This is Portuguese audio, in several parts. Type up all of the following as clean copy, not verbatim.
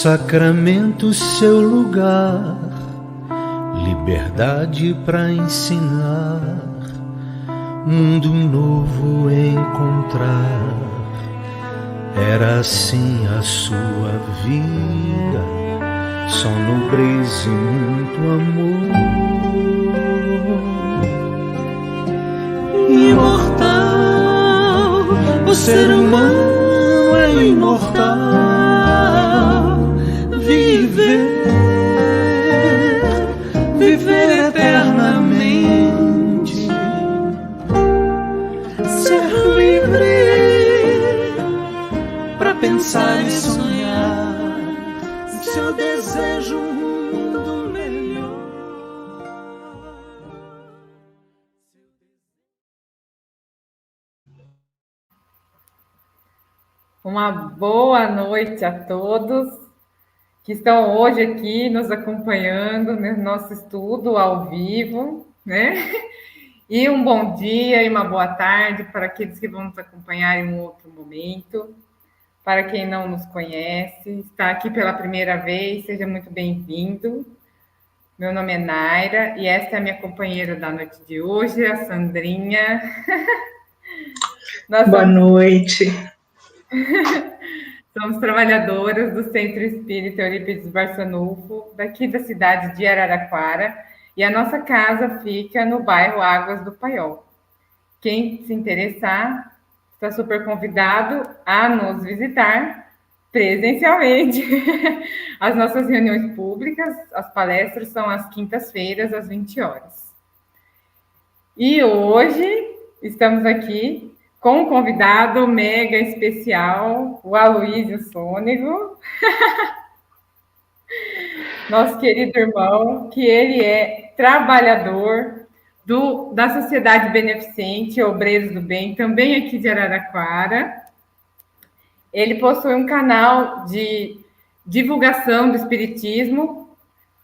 sacramento seu lugar, liberdade para ensinar, mundo novo encontrar. Era assim a sua vida, só nobreza e muito amor. Imortal, o ser humano é imortal. Viver eternamente, ser livre para pensar e sonhar o seu desejo, um mundo melhor. Uma boa noite a todos que estão hoje aqui nos acompanhando no nosso estudo ao vivo, né? E um bom dia e uma boa tarde para aqueles que vão nos acompanhar em um outro momento. Para quem não nos conhece, está aqui pela primeira vez, seja muito bem-vindo. Meu nome é Naira e esta é a minha companheira da noite de hoje, a Sandrinha. Boa noite. Somos trabalhadoras do Centro Espírita Eurípides Barçanufo, daqui da cidade de Araraquara, e a nossa casa fica no bairro Águas do Paiol. Quem se interessar, está super convidado a nos visitar presencialmente. As nossas reuniões públicas, as palestras são às quintas-feiras, às 20 horas. E hoje estamos aqui com um convidado mega especial, o Aloísio Sônego, nosso querido irmão, que ele é trabalhador da Sociedade Beneficente Obreiros do Bem, também aqui de Araraquara. Ele possui um canal de divulgação do Espiritismo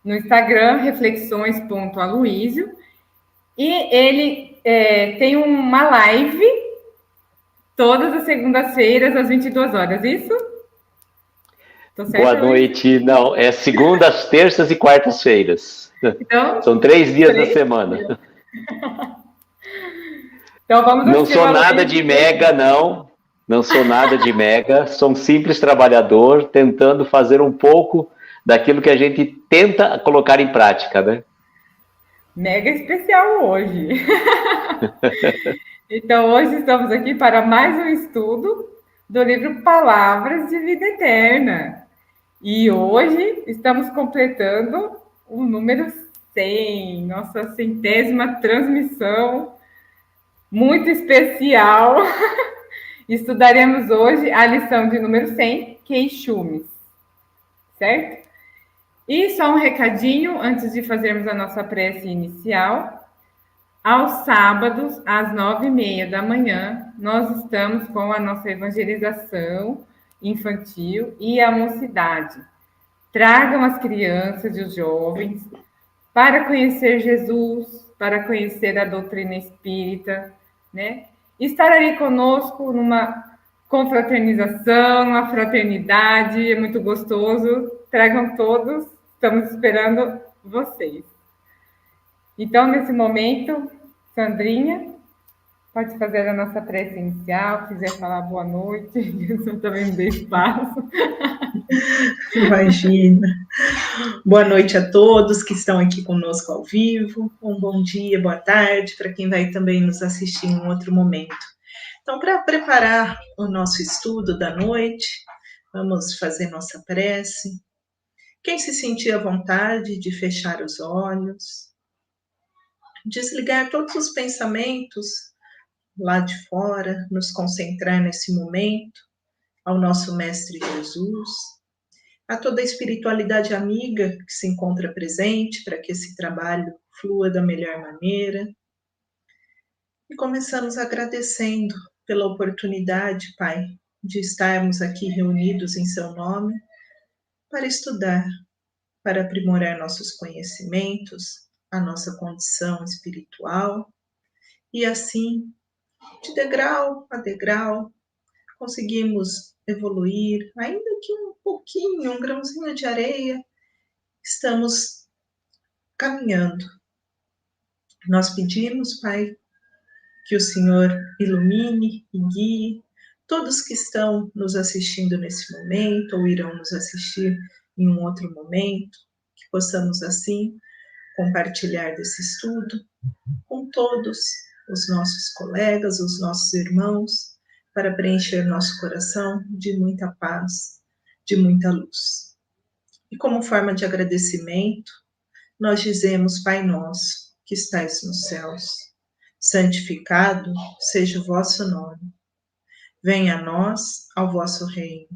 no Instagram, reflexões.aloísio, e ele tem uma live todas as segundas-feiras, às 22 horas, isso? Boa noite. Não, é segundas, terças e quartas-feiras. Então, são 3 dias da semana. Então, vamos não sou nada de mega, não. Não sou nada de mega. Sou um simples trabalhador tentando fazer um pouco daquilo que a gente tenta colocar em prática, né? Mega especial hoje. Então, hoje estamos aqui para mais um estudo do livro Palavras de Vida Eterna. E hoje estamos completando o número 100, nossa 100ª transmissão, muito especial. Estudaremos hoje a lição de número 100, Queixumes, certo? E só um recadinho antes de fazermos a nossa prece inicial. Aos sábados, às 9h30 da manhã, nós estamos com a nossa evangelização infantil e a mocidade. Tragam as crianças e os jovens para conhecer Jesus, para conhecer a doutrina espírita, né? Estar ali conosco numa confraternização, numa fraternidade, é muito gostoso. Tragam todos, estamos esperando vocês. Então, nesse momento, Sandrinha, pode fazer a nossa prece inicial, quiser falar boa noite, eu também me dei espaço. Imagina. Boa noite a todos que estão aqui conosco ao vivo. Um bom dia, boa tarde para quem vai também nos assistir em outro momento. Então, para preparar o nosso estudo da noite, vamos fazer nossa prece. Quem se sentir à vontade de fechar os olhos, desligar todos os pensamentos lá de fora, nos concentrar nesse momento, ao nosso Mestre Jesus, a toda a espiritualidade amiga que se encontra presente para que esse trabalho flua da melhor maneira. E começamos agradecendo pela oportunidade, Pai, de estarmos aqui reunidos em Seu nome para estudar, para aprimorar nossos conhecimentos, a nossa condição espiritual e assim, de degrau a degrau, conseguimos evoluir, ainda que pouquinho, um grãozinho de areia, estamos caminhando. Nós pedimos, Pai, que o Senhor ilumine e guie todos que estão nos assistindo nesse momento ou irão nos assistir em um outro momento, que possamos assim compartilhar desse estudo com todos os nossos colegas, os nossos irmãos, para preencher nosso coração de muita paz, de muita luz. E como forma de agradecimento, nós dizemos: Pai nosso, que estais nos céus, santificado seja o vosso nome. Venha a nós ao vosso reino.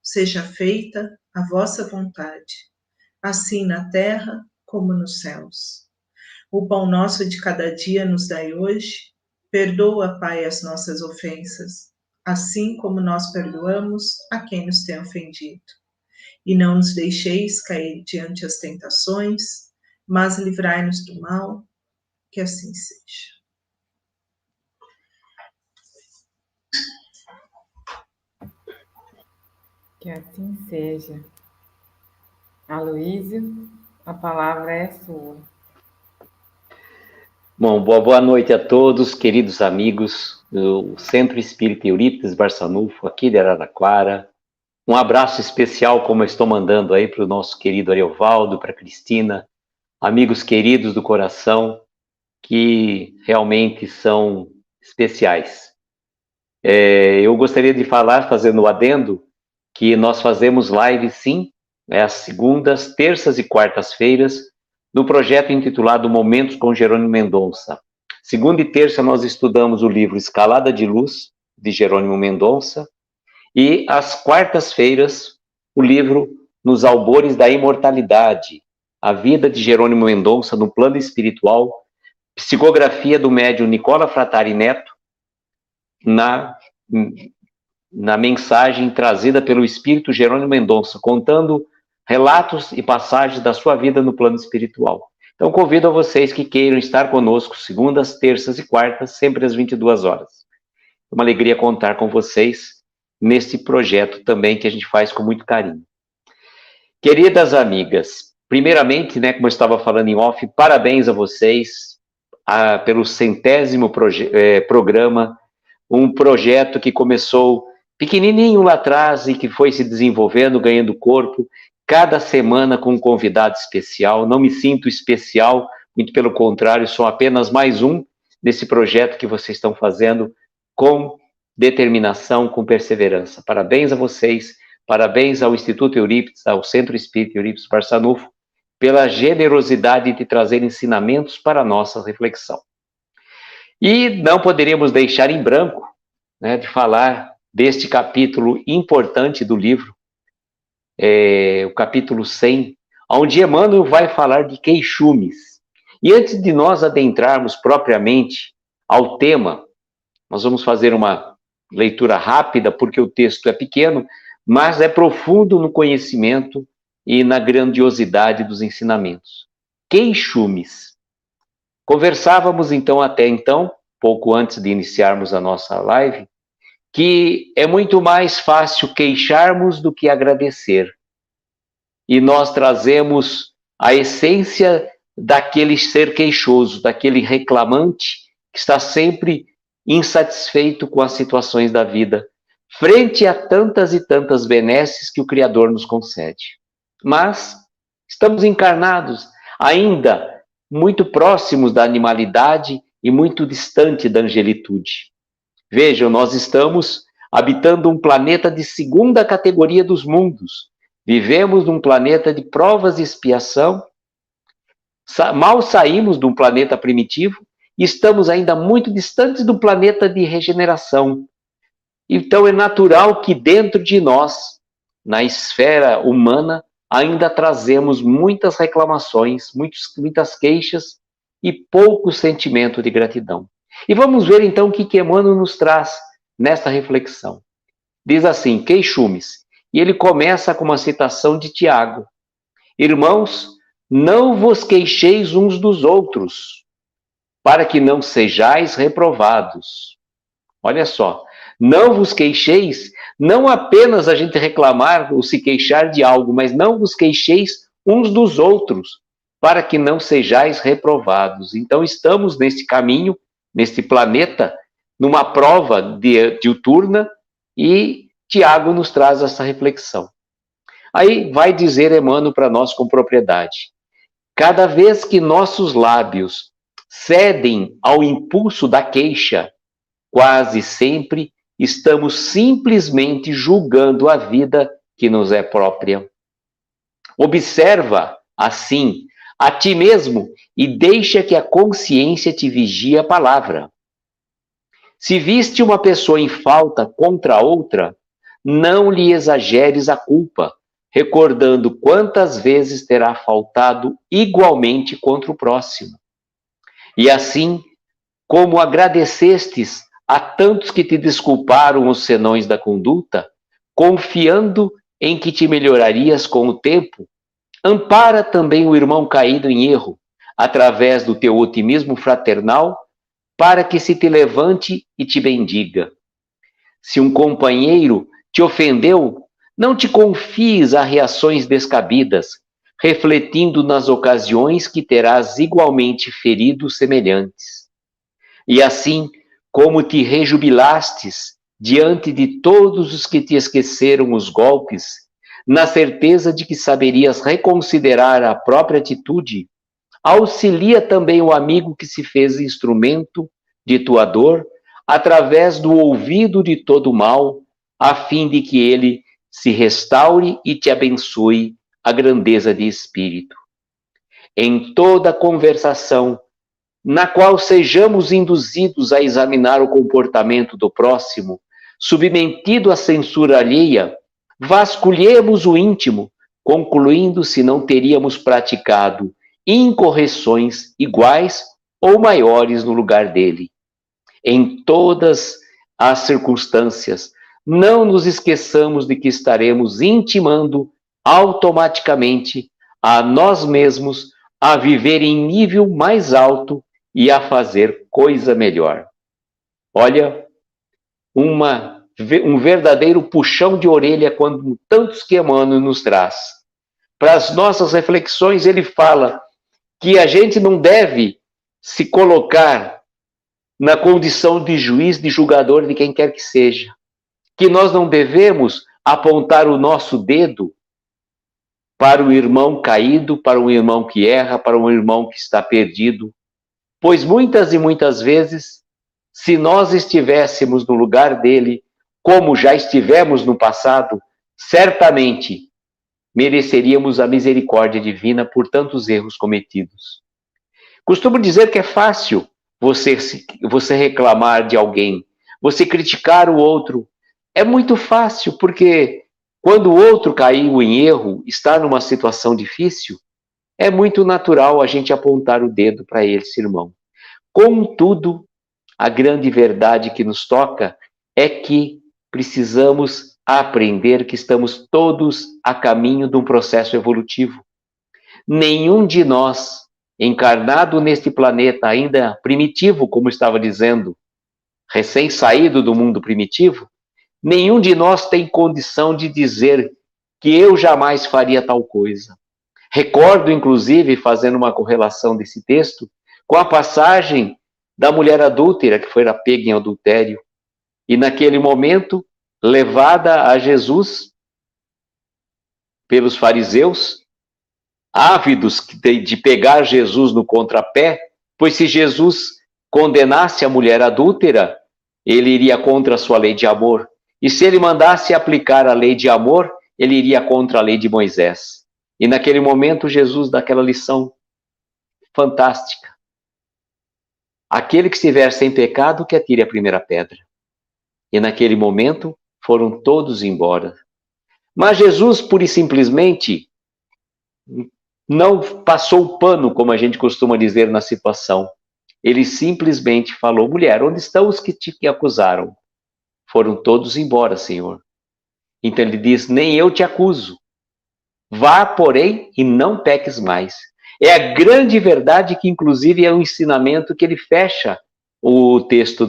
Seja feita a vossa vontade, assim na terra como nos céus. O pão nosso de cada dia nos dai hoje. Perdoa, Pai, as nossas ofensas, assim como nós perdoamos a quem nos tem ofendido. E não nos deixeis cair diante as tentações, mas livrai-nos do mal, que assim seja. Que assim seja. Aloísio, a palavra é sua. Bom, boa noite a todos, queridos amigos do Centro Espírita Eurípides Barçanufo, aqui de Araraquara. Um abraço especial, como eu estou mandando aí para o nosso querido Ariovaldo, para a Cristina, amigos queridos do coração, que realmente são especiais. Eu gostaria de falar, fazendo o adendo, que nós fazemos live, sim, às segundas, terças e quartas-feiras, no projeto intitulado Momentos com Jerônimo Mendonça. Segunda e terça nós estudamos o livro Escalada de Luz, de Jerônimo Mendonça, e às quartas-feiras o livro Nos Albores da Imortalidade, a vida de Jerônimo Mendonça no plano espiritual, psicografia do médium Nicola Fratari Neto, na mensagem trazida pelo espírito Jerônimo Mendonça, contando relatos e passagens da sua vida no plano espiritual. Então, convido a vocês que queiram estar conosco segundas, terças e quartas, sempre às 22 horas. É uma alegria contar com vocês nesse projeto também que a gente faz com muito carinho. Queridas amigas, primeiramente, como eu estava falando em off, parabéns a vocês pelo 100º programa, um projeto que começou pequenininho lá atrás e que foi se desenvolvendo, ganhando corpo, cada semana com um convidado especial. Não me sinto especial, muito pelo contrário, sou apenas mais um desse projeto que vocês estão fazendo com determinação, com perseverança. Parabéns a vocês, parabéns ao Instituto Eurípides, ao Centro Espírita Eurípides Barçanufo, pela generosidade de trazer ensinamentos para a nossa reflexão. E não poderíamos deixar em branco, de falar deste capítulo importante do livro, o capítulo 100, onde Emmanuel vai falar de queixumes. E antes de nós adentrarmos propriamente ao tema, nós vamos fazer uma leitura rápida, porque o texto é pequeno, mas é profundo no conhecimento e na grandiosidade dos ensinamentos. Queixumes. Conversávamos então, até então, pouco antes de iniciarmos a nossa live, que é muito mais fácil queixarmos do que agradecer. E nós trazemos a essência daquele ser queixoso, daquele reclamante que está sempre insatisfeito com as situações da vida, frente a tantas e tantas benesses que o Criador nos concede. Mas estamos encarnados ainda muito próximos da animalidade e muito distante da angelitude. Vejam, nós estamos habitando um planeta de segunda categoria dos mundos. Vivemos num planeta de provas e expiação. Mal saímos de um planeta primitivo e estamos ainda muito distantes do planeta de regeneração. Então é natural que dentro de nós, na esfera humana, ainda trazemos muitas reclamações, muitas queixas e pouco sentimento de gratidão. E vamos ver então o que Emmanuel nos traz nesta reflexão. Diz assim, queixumes, e ele começa com uma citação de Tiago. Irmãos, não vos queixeis uns dos outros, para que não sejais reprovados. Olha só, não vos queixeis Não apenas a gente reclamar ou se queixar de algo, mas não vos queixeis uns dos outros, para que não sejais reprovados. Então estamos neste caminho, neste planeta, numa prova diuturna, e Tiago nos traz essa reflexão. Aí vai dizer Emmanuel para nós com propriedade: cada vez que nossos lábios cedem ao impulso da queixa, quase sempre estamos simplesmente julgando a vida que nos é própria. Observa, assim, a ti mesmo e deixa que a consciência te vigie a palavra. Se viste uma pessoa em falta contra outra, não lhe exageres a culpa, recordando quantas vezes terá faltado igualmente contra o próximo. E assim, como agradecestes a tantos que te desculparam os senões da conduta, confiando em que te melhorarias com o tempo, ampara também o irmão caído em erro, através do teu otimismo fraternal, para que se te levante e te bendiga. Se um companheiro te ofendeu, não te confies a reações descabidas, refletindo nas ocasiões que terás igualmente ferido semelhantes. E assim, como te rejubilastes diante de todos os que te esqueceram os golpes, na certeza de que saberias reconsiderar a própria atitude, auxilia também o amigo que se fez instrumento de tua dor, através do ouvido de todo mal, a fim de que ele se restaure e te abençoe a grandeza de espírito. Em toda conversação, na qual sejamos induzidos a examinar o comportamento do próximo, submetido à censura alheia, vasculhemos o íntimo, concluindo se não teríamos praticado incorreções iguais ou maiores no lugar dele. Em todas as circunstâncias, não nos esqueçamos de que estaremos intimando automaticamente a nós mesmos a viver em nível mais alto e a fazer coisa melhor. Olha, um verdadeiro puxão de orelha quando tantos que Emmanuel nos traz. Para as nossas reflexões, ele fala que a gente não deve se colocar na condição de juiz, de julgador de quem quer que seja. Que nós não devemos apontar o nosso dedo para o irmão caído, para um irmão que erra, para um irmão que está perdido. Pois muitas e muitas vezes, se nós estivéssemos no lugar dele, como já estivemos no passado, certamente mereceríamos a misericórdia divina por tantos erros cometidos. Costumo dizer que é fácil você reclamar de alguém, você criticar o outro. É muito fácil, porque quando o outro caiu em erro, está numa situação difícil, é muito natural a gente apontar o dedo para esse irmão. Contudo, a grande verdade que nos toca é que precisamos aprender que estamos todos a caminho de um processo evolutivo. Nenhum de nós, encarnado neste planeta ainda primitivo, como estava dizendo, recém-saído do mundo primitivo, nenhum de nós tem condição de dizer que eu jamais faria tal coisa. Recordo, inclusive, fazendo uma correlação desse texto, com a passagem da mulher adúltera que foi pega em adultério. E naquele momento, levada a Jesus pelos fariseus, ávidos de pegar Jesus no contrapé, pois se Jesus condenasse a mulher adúltera, ele iria contra a sua lei de amor. E se ele mandasse aplicar a lei de amor, ele iria contra a lei de Moisés. E naquele momento, Jesus dá aquela lição fantástica. Aquele que estiver sem pecado, que atire a primeira pedra. E naquele momento, foram todos embora. Mas Jesus, pura e simplesmente, não passou o pano, como a gente costuma dizer na situação. Ele simplesmente falou: mulher, onde estão os que te acusaram? Foram todos embora, Senhor. Então ele diz: nem eu te acuso. Vá, porém, e não peques mais. É a grande verdade que, inclusive, é um ensinamento que ele fecha o texto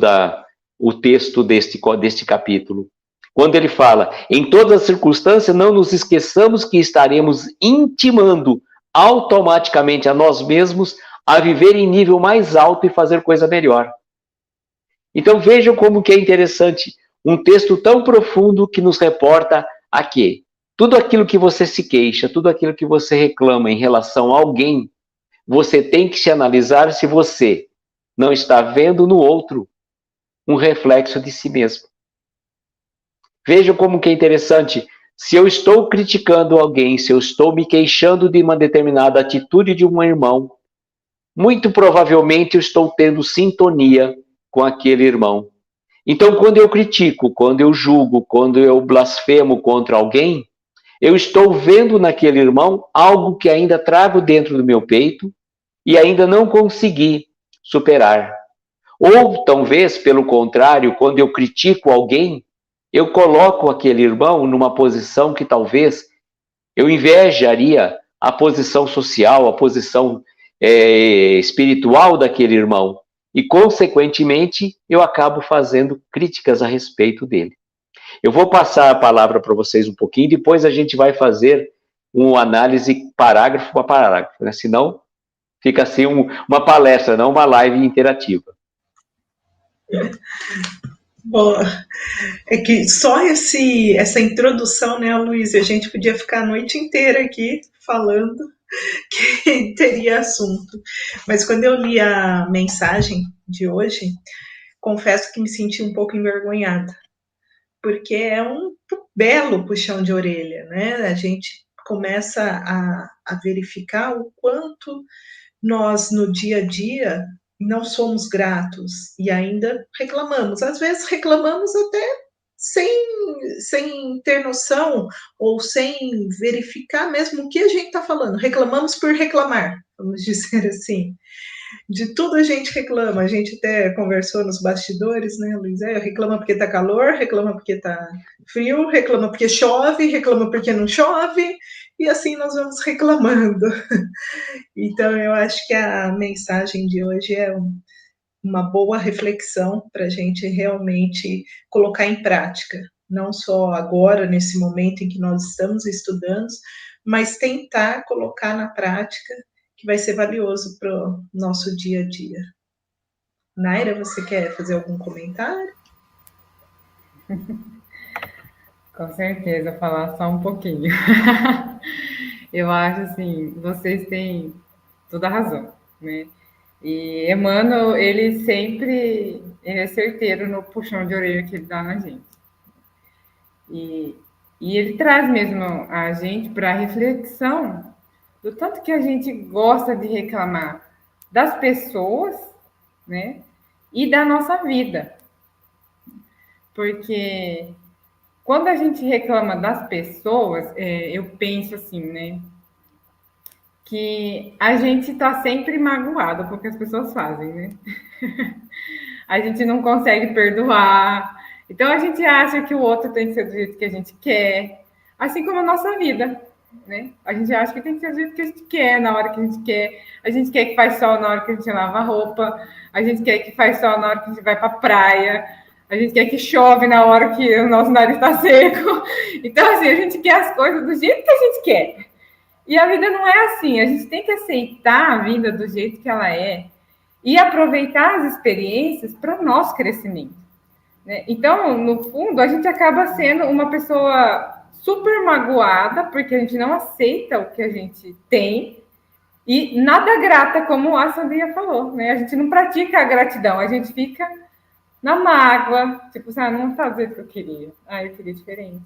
deste capítulo. Quando ele fala, em todas as circunstâncias, não nos esqueçamos que estaremos intimando automaticamente a nós mesmos a viver em nível mais alto e fazer coisa melhor. Então vejam como que é interessante um texto tão profundo que nos reporta a quê? Tudo aquilo que você se queixa, tudo aquilo que você reclama em relação a alguém, você tem que se analisar se você não está vendo no outro um reflexo de si mesmo. Vejam como que é interessante. Se eu estou criticando alguém, se eu estou me queixando de uma determinada atitude de um irmão, muito provavelmente eu estou tendo sintonia com aquele irmão. Então, quando eu critico, quando eu julgo, quando eu blasfemo contra alguém, eu estou vendo naquele irmão algo que ainda trago dentro do meu peito e ainda não consegui superar. Ou, talvez, pelo contrário, quando eu critico alguém, eu coloco aquele irmão numa posição que talvez eu invejaria a posição social, a posição espiritual daquele irmão. E, consequentemente, eu acabo fazendo críticas a respeito dele. Eu vou passar a palavra para vocês um pouquinho, depois a gente vai fazer uma análise parágrafo a parágrafo, né? Senão fica assim uma palestra, não uma live interativa. Bom, é que só essa introdução, né, Luiz, a gente podia ficar a noite inteira aqui falando que teria assunto. Mas quando eu li a mensagem de hoje, confesso que me senti um pouco envergonhada, porque é um belo puxão de orelha, né? A gente começa a verificar o quanto nós, no dia a dia, não somos gratos e ainda reclamamos. Às vezes reclamamos até sem ter noção ou sem verificar mesmo o que a gente está falando. Reclamamos por reclamar, vamos dizer assim. De tudo a gente reclama. A gente até conversou nos bastidores, né, Luiz? Reclama porque tá calor, reclama porque tá frio, reclama porque chove, reclama porque não chove, e assim nós vamos reclamando. Então, eu acho que a mensagem de hoje é uma boa reflexão para a gente realmente colocar em prática, não só agora, nesse momento em que nós estamos estudando, mas tentar colocar na prática, que vai ser valioso para o nosso dia a dia. Naira, você quer fazer algum comentário? Com certeza, falar só um pouquinho. Eu acho assim, vocês têm toda a razão, né? E Emmanuel, ele é certeiro no puxão de orelha que ele dá na gente. E ele traz mesmo a gente para a reflexão do tanto que a gente gosta de reclamar das pessoas, né? E da nossa vida. Porque quando a gente reclama das pessoas, eu penso assim, né? Que a gente está sempre magoado com o que as pessoas fazem, né? A gente não consegue perdoar. Então, a gente acha que o outro tem que ser do jeito que a gente quer. Assim como a nossa vida, né? A gente acha que tem que ser do jeito que a gente quer, na hora que a gente quer. A gente quer que faz sol na hora que a gente lava a roupa. A gente quer que faz sol na hora que a gente vai para a praia. A gente quer que chove na hora que o nosso nariz está seco. Então, assim, a gente quer as coisas do jeito que a gente quer. E a vida não é assim. A gente tem que aceitar a vida do jeito que ela é e aproveitar as experiências para o nosso crescimento, né? Então, no fundo, a gente acaba sendo uma pessoa super magoada porque a gente não aceita o que a gente tem e nada grata, como a Sandrinha falou, né? A gente não pratica a gratidão, a gente fica na mágoa, tipo, não está do jeito que eu queria. Eu queria diferente.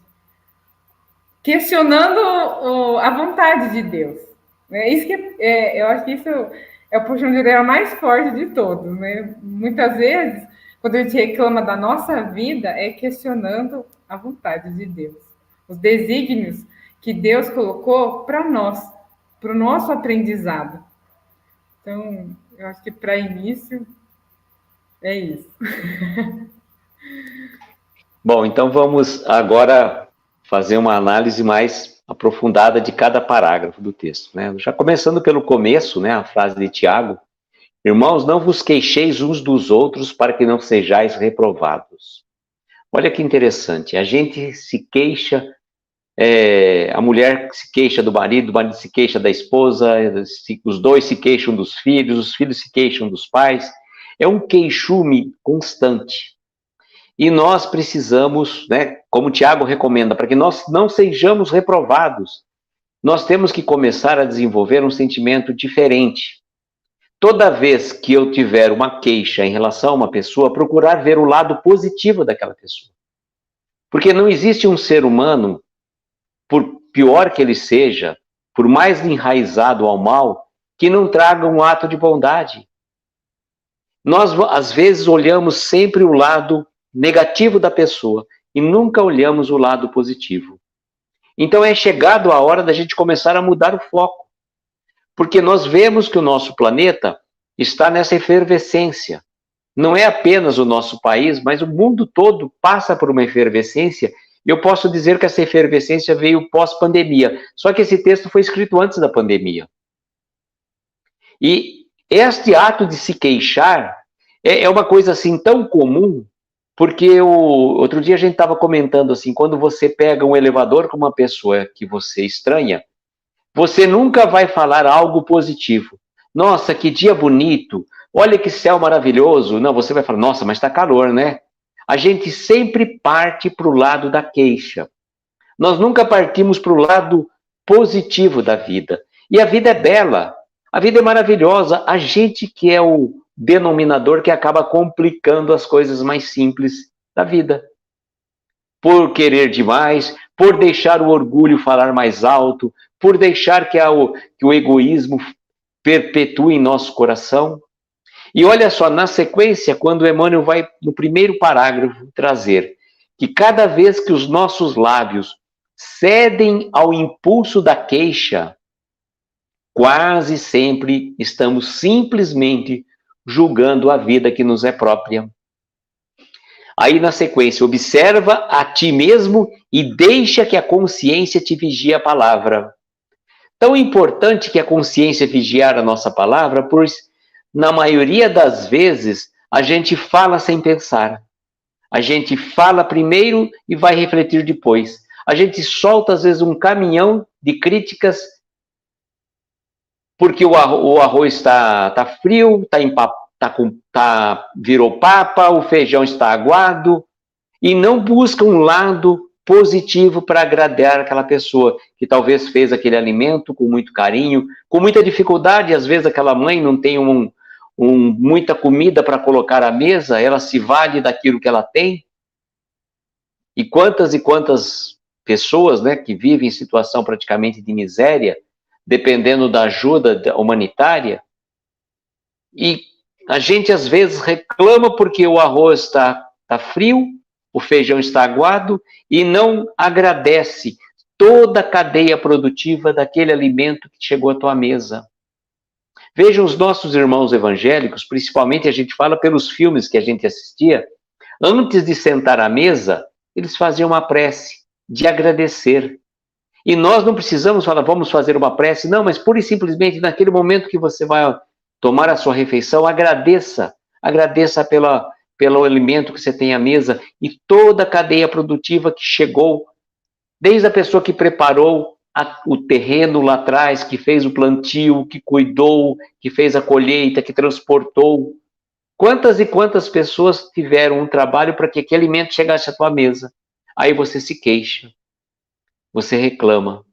Questionando a vontade de Deus. Né? Isso que eu acho que isso é o puxão de orelha mais forte de todos. Né? Muitas vezes, quando a gente reclama da nossa vida, é questionando a vontade de Deus. Os desígnios que Deus colocou para nós, para o nosso aprendizado. Então, eu acho que para início é isso. Bom, então vamos agora fazer uma análise mais aprofundada de cada parágrafo do texto, né? Já começando pelo começo, né, a frase de Tiago: irmãos, não vos queixeis uns dos outros para que não sejais reprovados. Olha que interessante, a gente se queixa, a mulher se queixa do marido, o marido se queixa da esposa, os dois se queixam dos filhos, os filhos se queixam dos pais. É um queixume constante. E nós precisamos, né, como o Tiago recomenda, para que nós não sejamos reprovados, nós temos que começar a desenvolver um sentimento diferente. Toda vez que eu tiver uma queixa em relação a uma pessoa, procurar ver o lado positivo daquela pessoa. Porque não existe um ser humano, por pior que ele seja, por mais enraizado ao mal, que não traga um ato de bondade. Nós, às vezes, olhamos sempre o lado negativo da pessoa e nunca olhamos o lado positivo. Então é chegado a hora da gente começar a mudar o foco. Porque nós vemos que o nosso planeta está nessa efervescência. Não é apenas o nosso país, mas o mundo todo passa por uma efervescência. E eu posso dizer que essa efervescência veio pós-pandemia. Só que esse texto foi escrito antes da pandemia. E este ato de se queixar é uma coisa assim tão comum, porque outro dia a gente estava comentando assim, quando você pega um elevador com uma pessoa que você estranha, você nunca vai falar algo positivo. Nossa, que dia bonito, olha que céu maravilhoso. Não, você vai falar, nossa, mas está calor, né? A gente sempre parte para o lado da queixa. Nós nunca partimos para o lado positivo da vida. E a vida é bela, a vida é maravilhosa. A gente que é o denominador que acaba complicando as coisas mais simples da vida. Por querer demais, por deixar o orgulho falar mais alto, por deixar que o egoísmo perpetue em nosso coração. E olha só, na sequência, quando Emmanuel vai no primeiro parágrafo trazer que cada vez que os nossos lábios cedem ao impulso da queixa, quase sempre estamos simplesmente julgando a vida que nos é própria. Aí na sequência, observa a ti mesmo e deixa que a consciência te vigie a palavra. Tão importante que a consciência vigiar a nossa palavra, pois na maioria das vezes a gente fala sem pensar. A gente fala primeiro e vai refletir depois. A gente solta às vezes um caminhão de críticas porque o arroz está frio, virou papa, o feijão está aguado, e não busca um lado positivo para agradar aquela pessoa que talvez fez aquele alimento com muito carinho, com muita dificuldade. Às vezes aquela mãe não tem muita comida para colocar à mesa, ela se vale daquilo que ela tem. E quantas pessoas, né, que vivem em situação praticamente de miséria, dependendo da ajuda humanitária, e a gente às vezes reclama porque o arroz está frio, o feijão está aguado, e não agradece toda a cadeia produtiva daquele alimento que chegou à tua mesa. Vejam os nossos irmãos evangélicos, principalmente a gente fala pelos filmes que a gente assistia, antes de sentar à mesa, eles faziam uma prece de agradecer. E nós não precisamos falar, vamos fazer uma prece, não, mas pura e simplesmente naquele momento que você vai tomar a sua refeição, agradeça pelo alimento que você tem à mesa e toda a cadeia produtiva que chegou, desde a pessoa que preparou o terreno lá atrás, que fez o plantio, que cuidou, que fez a colheita, que transportou. Quantas e quantas pessoas tiveram um trabalho para que aquele alimento chegasse à tua mesa? Aí você se queixa, você reclama.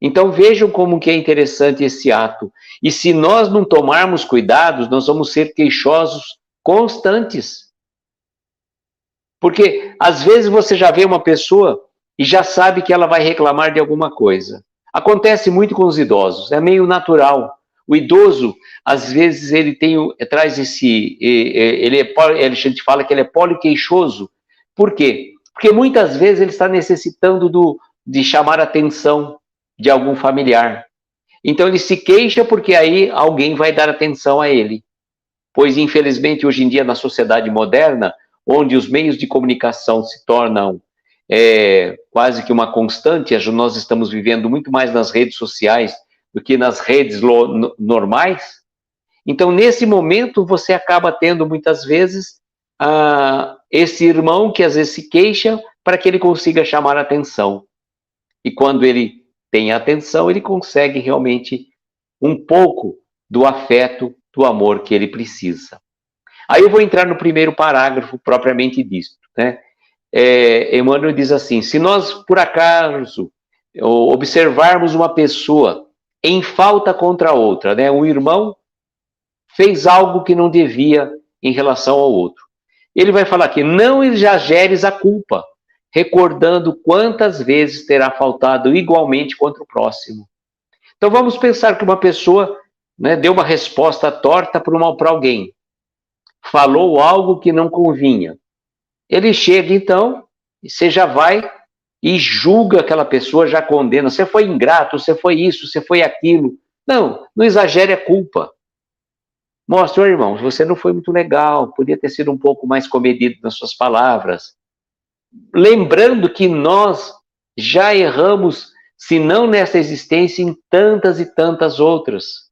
Então vejam como que é interessante esse ato. E se nós não tomarmos cuidados, nós vamos ser queixosos constantes. Porque às vezes você já vê uma pessoa e já sabe que ela vai reclamar de alguma coisa. Acontece muito com os idosos, é meio natural. O idoso, às vezes, ele traz esse... a gente fala que ele é poliqueixoso. Por quê? Porque muitas vezes ele está necessitando de chamar a atenção de algum familiar. Então ele se queixa porque aí alguém vai dar atenção a ele. Pois, infelizmente, hoje em dia, na sociedade moderna, onde os meios de comunicação se tornam quase que uma constante, nós estamos vivendo muito mais nas redes sociais do que nas redes normais. Então, nesse momento, você acaba tendo, muitas vezes, esse irmão que às vezes se queixa para que ele consiga chamar a atenção. E quando ele tem a atenção, ele consegue realmente um pouco do afeto, do amor que ele precisa. Aí eu vou entrar no primeiro parágrafo propriamente disso, né? Emmanuel diz assim: se nós, por acaso, observarmos uma pessoa em falta contra a outra, né? Um irmão fez algo que não devia em relação ao outro. Ele vai falar aqui: não exageres a culpa, recordando quantas vezes terá faltado igualmente contra o próximo. Então vamos pensar que uma pessoa, né, deu uma resposta torta para alguém, falou algo que não convinha. Ele chega então, e você já vai e julga aquela pessoa, já condena. Você foi ingrato, você foi isso, você foi aquilo. Não exagere a culpa. Mostra, irmão, você não foi muito legal, podia ter sido um pouco mais comedido nas suas palavras. Lembrando que nós já erramos, se não nessa existência, em tantas e tantas outras.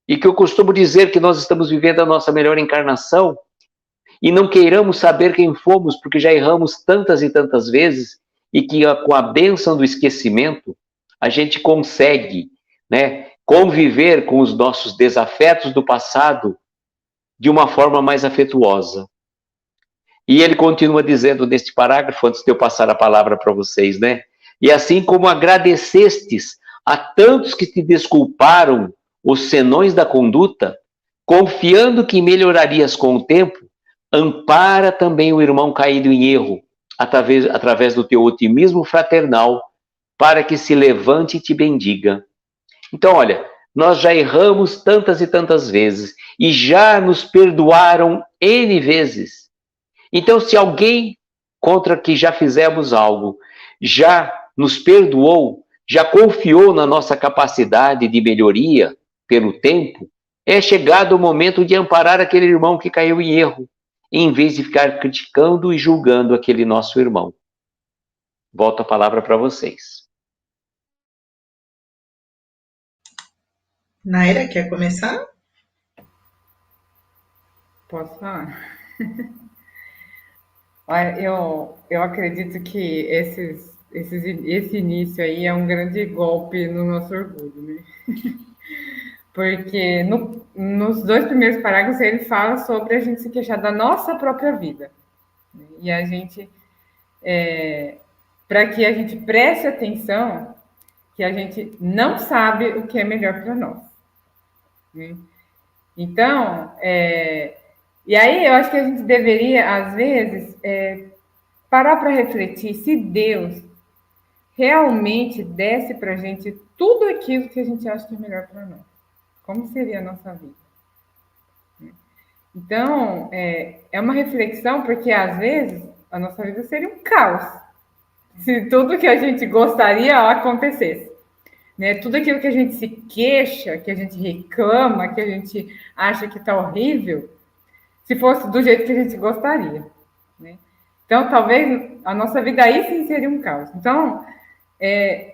E que eu costumo dizer que nós estamos vivendo a nossa melhor encarnação e não queiramos saber quem fomos, porque já erramos tantas e tantas vezes, e que com a bênção do esquecimento, a gente consegue, né, conviver com os nossos desafetos do passado de uma forma mais afetuosa. E ele continua dizendo neste parágrafo, antes de eu passar a palavra para vocês, né? E assim como agradecestes a tantos que te desculparam os senões da conduta, confiando que melhorarias com o tempo, ampara também o irmão caído em erro, através do teu otimismo fraternal, para que se levante e te bendiga. Então, olha, nós já erramos tantas e tantas vezes, e já nos perdoaram N vezes. Então, se alguém contra que já fizemos algo, já nos perdoou, já confiou na nossa capacidade de melhoria pelo tempo, é chegado o momento de amparar aquele irmão que caiu em erro, em vez de ficar criticando e julgando aquele nosso irmão. Volto a palavra para vocês. Naira, quer começar? Posso falar? Olha, eu acredito que esse início aí é um grande golpe no nosso orgulho, né? Porque nos 2 primeiros parágrafos ele fala sobre a gente se queixar da nossa própria vida. E a gente, para que a gente preste atenção, que a gente não sabe o que é melhor para nós. Né? Então, e aí eu acho que a gente deveria, às vezes, parar para refletir se Deus realmente desse para a gente tudo aquilo que a gente acha que é melhor para nós. Como seria a nossa vida? Então, é uma reflexão, porque às vezes a nossa vida seria um caos se tudo que a gente gostaria acontecesse. Né? Tudo aquilo que a gente se queixa, que a gente reclama, que a gente acha que está horrível, se fosse do jeito que a gente gostaria. Né? Então, talvez a nossa vida aí sim seria um caos. Então,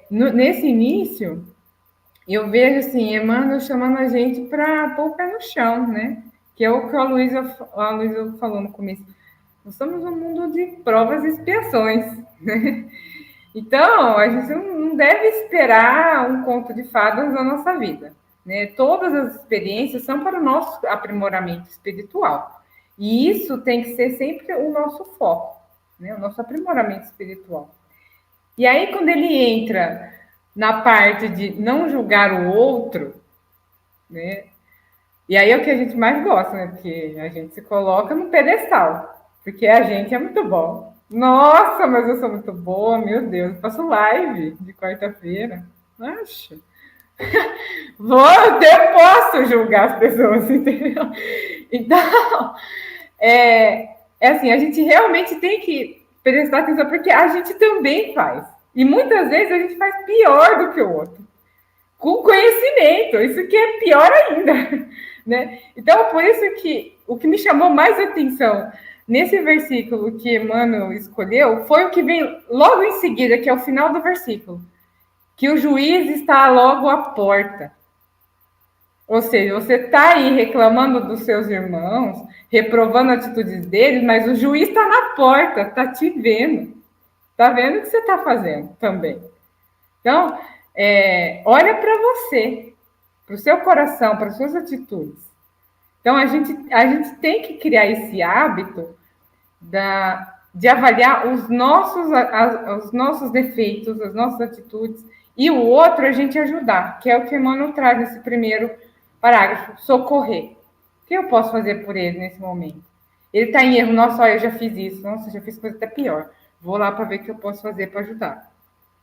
nesse início, eu vejo assim, Emmanuel chamando a gente para pôr o pé no chão, né? Que é o que a Luísa falou no começo. Nós estamos num mundo de provas e expiações, né? Então, a gente não deve esperar um conto de fadas na nossa vida, né? Todas as experiências são para o nosso aprimoramento espiritual. E isso tem que ser sempre o nosso foco, né? O nosso aprimoramento espiritual. E aí, quando ele entra na parte de não julgar o outro, né? E aí é o que a gente mais gosta, né? Porque a gente se coloca no pedestal, porque a gente é muito bom. Nossa, mas eu sou muito boa, meu Deus. Eu faço live de quarta-feira. Acho. Eu posso julgar as pessoas, entendeu? Então, assim, a gente realmente tem que prestar atenção, porque a gente também faz. E muitas vezes a gente faz pior do que o outro. Com conhecimento, isso que é pior ainda. Né? Então, por isso que o que me chamou mais atenção nesse versículo que Emmanuel escolheu foi o que vem logo em seguida, que é o final do versículo. Que o juiz está logo à porta. Ou seja, você está aí reclamando dos seus irmãos, reprovando atitudes deles, mas o juiz está na porta, está te vendo. Está vendo o que você está fazendo também. Então, olha para você, para o seu coração, para as suas atitudes. Então, a gente tem que criar esse hábito de avaliar os nossos defeitos, as nossas atitudes, e o outro a gente ajudar, que é o que Emmanuel traz nesse primeiro parágrafo, socorrer. O que eu posso fazer por ele nesse momento? Ele está em erro, nossa, olha, eu já fiz isso, nossa, já fiz coisa até pior. Vou lá para ver o que eu posso fazer para ajudar.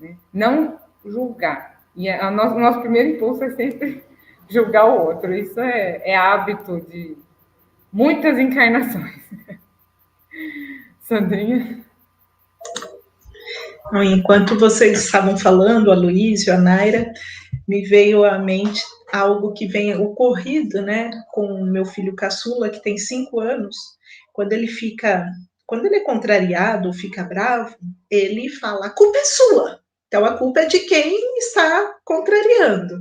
Né? Não julgar. E o nosso primeiro impulso é sempre julgar o outro. Isso é hábito de muitas encarnações. Sandrinha? Enquanto vocês estavam falando, a Luísa, a Naira, me veio à mente algo que vem ocorrido, né, com o meu filho caçula, que tem 5 anos. Quando ele é contrariado, fica bravo, ele fala, a culpa é sua. Então, a culpa é de quem está contrariando.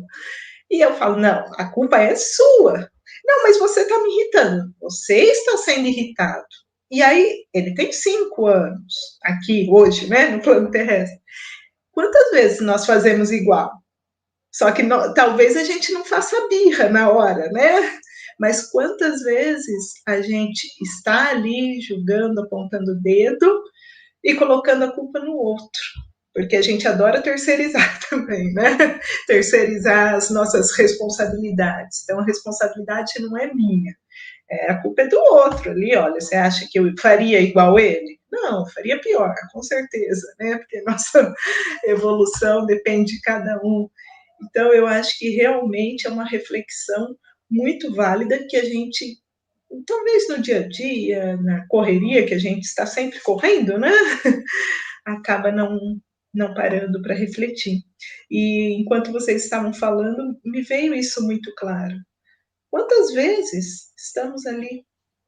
E eu falo, não, a culpa é sua. Não, mas você está me irritando. Você está sendo irritado. E aí, ele tem 5 anos, aqui, hoje, né, no plano terrestre. Quantas vezes nós fazemos igual? Só que talvez a gente não faça birra na hora, né? Mas quantas vezes a gente está ali julgando, apontando o dedo e colocando a culpa no outro? Porque a gente adora terceirizar também, né? Terceirizar as nossas responsabilidades. Então, a responsabilidade não é minha. A culpa é do outro ali, olha, você acha que eu faria igual ele? Não, faria pior, com certeza, né? Porque nossa evolução depende de cada um. Então, eu acho que realmente é uma reflexão muito válida que a gente, talvez no dia a dia, na correria que a gente está sempre correndo, né? Acaba não parando para refletir. E enquanto vocês estavam falando, me veio isso muito claro. Quantas vezes estamos ali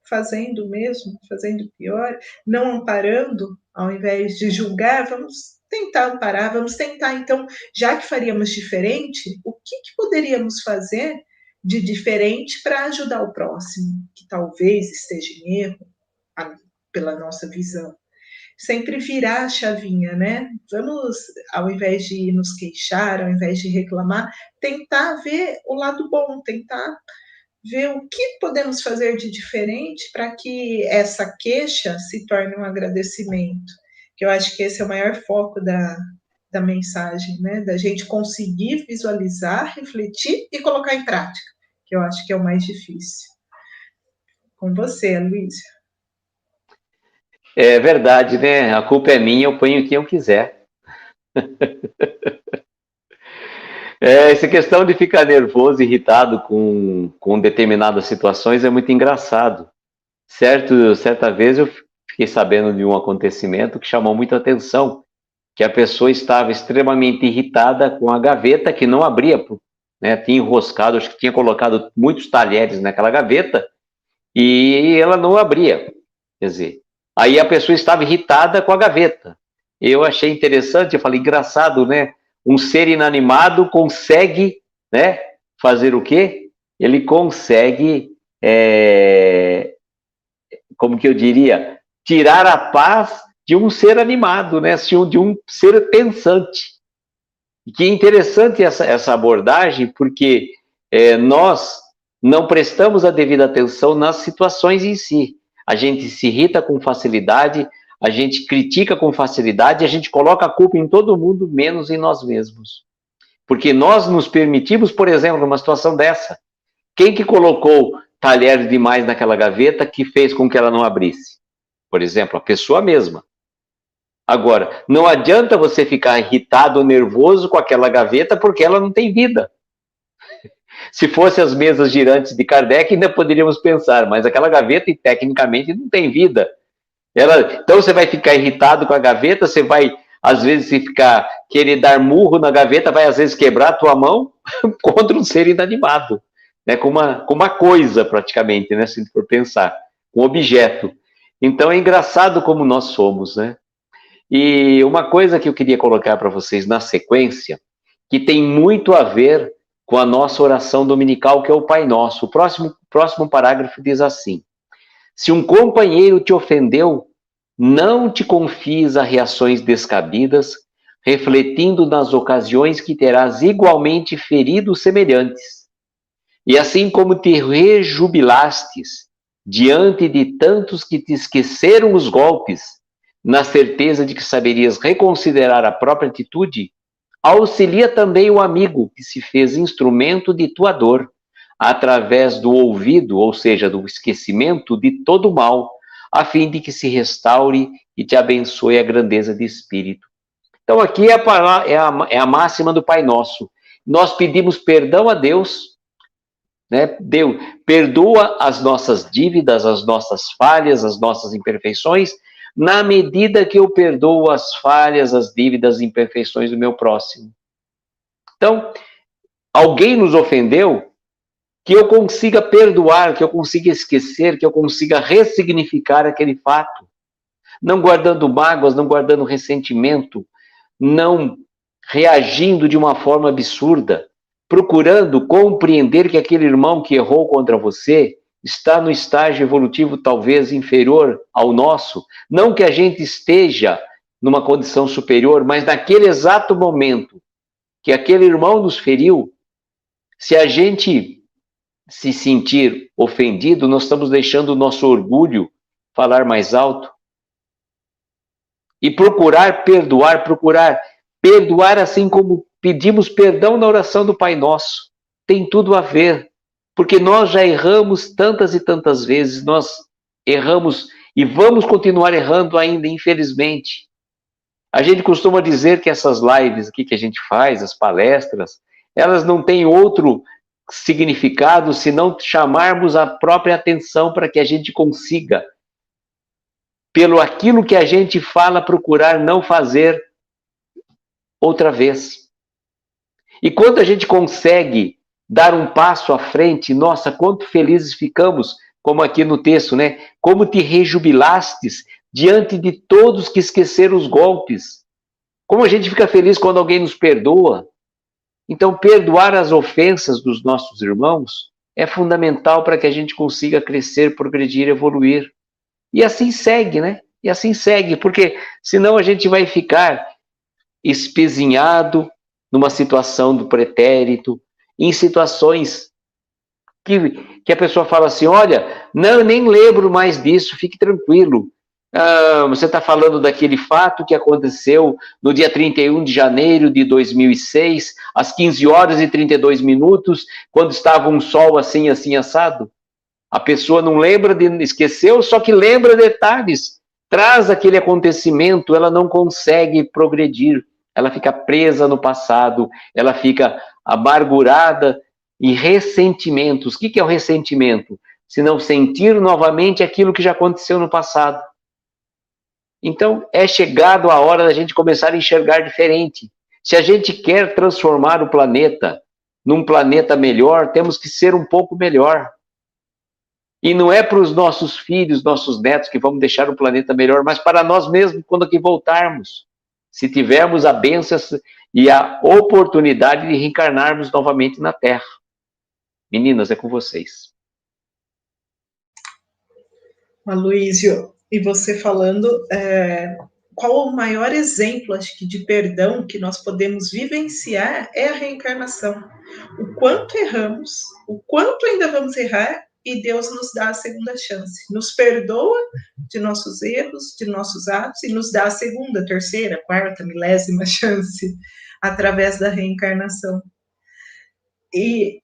fazendo o mesmo, fazendo pior, não amparando, ao invés de julgar, vamos tentar amparar, vamos tentar, então, já que faríamos diferente, o que poderíamos fazer de diferente para ajudar o próximo, que talvez esteja em erro, pela nossa visão. Sempre virar a chavinha, né? Vamos, ao invés de nos queixar, ao invés de reclamar, tentar ver o lado bom, tentar ver o que podemos fazer de diferente para que essa queixa se torne um agradecimento. Que eu acho que esse é o maior foco da mensagem, né? Da gente conseguir visualizar, refletir e colocar em prática, que eu acho que é o mais difícil. Com você, Luísa. É verdade, né? A culpa é minha, eu ponho quem eu quiser. Essa questão de ficar nervoso, irritado com determinadas situações é muito engraçado. Certa vez eu fiquei sabendo de um acontecimento que chamou muita atenção, que a pessoa estava extremamente irritada com a gaveta que não abria, né? Tinha enroscado, acho que tinha colocado muitos talheres naquela gaveta e ela não abria. Quer dizer, aí a pessoa estava irritada com a gaveta. Eu achei interessante, eu falei, engraçado, né? Um ser inanimado consegue, né, fazer o quê? Ele consegue, como que eu diria, tirar a paz de um ser animado, né, de um ser pensante. E que interessante essa abordagem, porque nós não prestamos a devida atenção nas situações em si. A gente se irrita com facilidade, a gente critica com facilidade, a gente coloca a culpa em todo mundo, menos em nós mesmos. Porque nós nos permitimos, por exemplo, numa situação dessa, quem que colocou talheres demais naquela gaveta que fez com que ela não abrisse? Por exemplo, a pessoa mesma. Agora, não adianta você ficar irritado ou nervoso com aquela gaveta porque ela não tem vida. Se fossem as mesas girantes de Kardec, ainda poderíamos pensar, mas aquela gaveta, tecnicamente, não tem vida. Então você vai ficar irritado com a gaveta, você vai, às vezes, querer dar murro na gaveta, vai, às vezes, quebrar a tua mão contra um ser inanimado, né? com uma coisa, praticamente, né? Se for pensar, um objeto. Então, é engraçado como nós somos, né? E uma coisa que eu queria colocar para vocês na sequência, que tem muito a ver com a nossa oração dominical, que é o Pai Nosso. O próximo parágrafo diz assim: se um companheiro te ofendeu, não te confies a reações descabidas, refletindo nas ocasiões que terás igualmente ferido semelhantes. E assim como te rejubilastes diante de tantos que te esqueceram os golpes, na certeza de que saberias reconsiderar a própria atitude, auxilia também o amigo que se fez instrumento de tua dor, através do ouvido, ou seja, do esquecimento de todo o mal, a fim de que se restaure e te abençoe a grandeza de espírito. Então aqui é a máxima do Pai Nosso. Nós pedimos perdão a Deus, né? Deus perdoa as nossas dívidas, as nossas falhas, as nossas imperfeições, na medida que eu perdoo as falhas, as dívidas e imperfeições do meu próximo. Então, alguém nos ofendeu, que eu consiga perdoar, que eu consiga esquecer, que eu consiga ressignificar aquele fato, não guardando mágoas, não guardando ressentimento, não reagindo de uma forma absurda, procurando compreender que aquele irmão que errou contra você está no estágio evolutivo talvez inferior ao nosso, não que a gente esteja numa condição superior, mas naquele exato momento que aquele irmão nos feriu, se a gente se sentir ofendido, nós estamos deixando o nosso orgulho falar mais alto. E procurar perdoar assim como pedimos perdão na oração do Pai Nosso. Tem tudo a ver, porque nós já erramos tantas e tantas vezes, nós erramos e vamos continuar errando ainda, infelizmente. A gente costuma dizer que essas lives aqui que a gente faz, as palestras, elas não têm outro significado se não chamarmos a própria atenção para que a gente consiga, pelo aquilo que a gente fala, procurar não fazer outra vez. E quando a gente consegue dar um passo à frente, nossa, quanto felizes ficamos, como aqui no texto, né? Como te rejubilastes diante de todos que esqueceram os golpes. Como a gente fica feliz quando alguém nos perdoa. Então, perdoar as ofensas dos nossos irmãos é fundamental para que a gente consiga crescer, progredir, evoluir. E assim segue, né? E assim segue, porque senão a gente vai ficar espezinhado numa situação do pretérito, em situações que a pessoa fala assim, olha, não, eu nem lembro mais disso, fique tranquilo. Você está falando daquele fato que aconteceu no dia 31 de janeiro de 2006, às 15 horas e 32 minutos, quando estava um sol assim, assim, assado. A pessoa não lembra, esqueceu, só que lembra detalhes. Traz aquele acontecimento, ela não consegue progredir. Ela fica presa no passado, ela fica amargurada em ressentimentos. O que é o ressentimento? Se não sentir novamente aquilo que já aconteceu no passado. Então, é chegado a hora da gente começar a enxergar diferente. Se a gente quer transformar o planeta num planeta melhor, temos que ser um pouco melhor. E não é para os nossos filhos, nossos netos que vamos deixar o planeta melhor, mas para nós mesmos quando aqui voltarmos. Se tivermos a bênção e a oportunidade de reencarnarmos novamente na Terra. Meninas, é com vocês. Aloísio, e você falando, qual o maior exemplo, acho que, de perdão que nós podemos vivenciar é a reencarnação. O quanto erramos, o quanto ainda vamos errar, e Deus nos dá a segunda chance. Nos perdoa de nossos erros, de nossos atos, e nos dá a segunda, terceira, quarta, milésima chance, através da reencarnação. E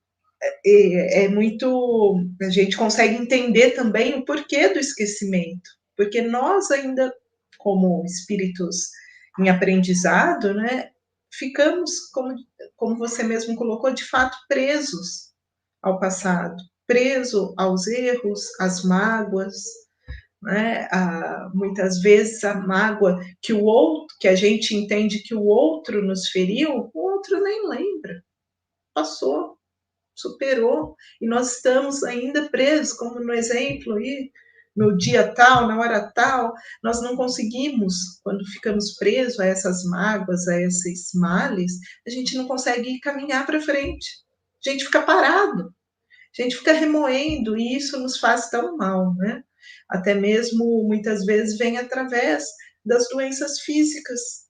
é muito... A gente consegue entender também o porquê do esquecimento, porque nós ainda, como espíritos em aprendizado, né, ficamos, como você mesmo colocou, de fato presos ao passado, preso aos erros, às mágoas, né? Muitas vezes a mágoa que a gente entende que o outro nos feriu, o outro nem lembra, passou, superou, e nós estamos ainda presos, como no exemplo aí, no dia tal, na hora tal, nós não conseguimos, quando ficamos presos a essas mágoas, a esses males, a gente não consegue caminhar para frente. A gente fica parado, a gente fica remoendo, e isso nos faz tão mal, né? Até mesmo, muitas vezes, vem através das doenças físicas,